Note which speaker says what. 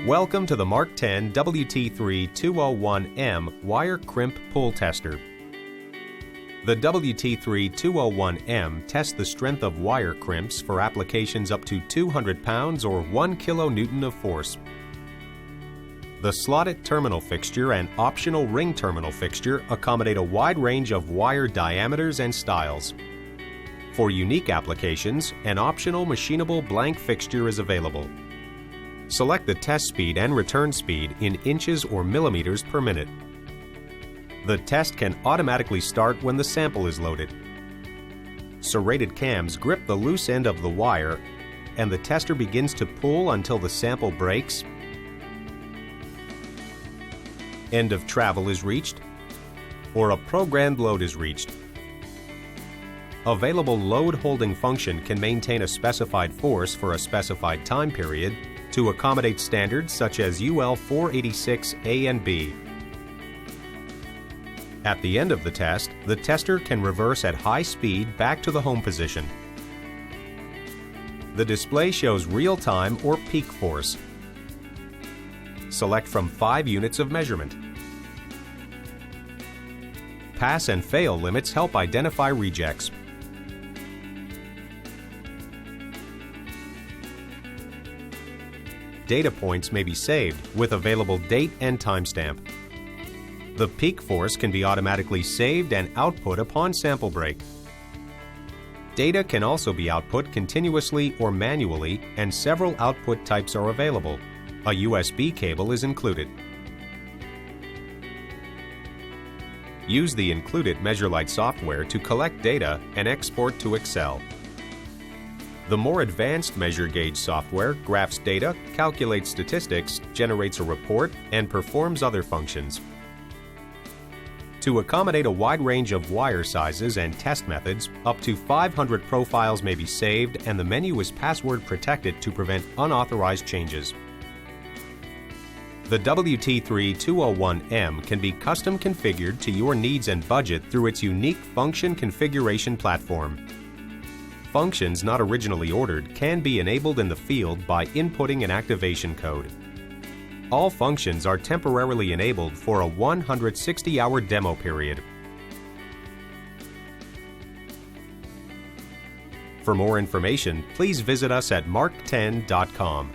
Speaker 1: Welcome to the Mark 10 WT3 201M Wire Crimp Pull Tester. The WT3 201M tests the strength of wire crimps for applications up to 200 pounds or 1 kilonewton of force. The slotted terminal fixture and optional ring terminal fixture accommodate a wide range of wire diameters and styles. For unique applications, an optional machinable blank fixture is available. Select the test speed and return speed in inches or millimeters per minute. The test can automatically start when the sample is loaded. Serrated cams grip the loose end of the wire, and the tester begins to pull until the sample breaks, end of travel is reached, or a programmed load is reached. Available load holding function can maintain a specified force for a specified time period to accommodate standards such as UL 486 A and B. At the end of the test, the tester can reverse at high speed back to the home position. The display shows real-time or peak force. Select from 5 units of measurement. Pass and fail limits help identify rejects. Data points may be saved with available date and timestamp. The peak force can be automatically saved and output upon sample break. Data can also be output continuously or manually, and several output types are available. A USB cable is included. Use the included MeasureLite software to collect data and export to Excel. The more advanced measure gauge software graphs data, calculates statistics, generates a report, and performs other functions. To accommodate a wide range of wire sizes and test methods, up to 500 profiles may be saved, and the menu is password protected to prevent unauthorized changes. The WT3 201M can be custom configured to your needs and budget through its unique function configuration platform. Functions not originally ordered can be enabled in the field by inputting an activation code. All functions are temporarily enabled for a 160-hour demo period. For more information, please visit us at mark10.com.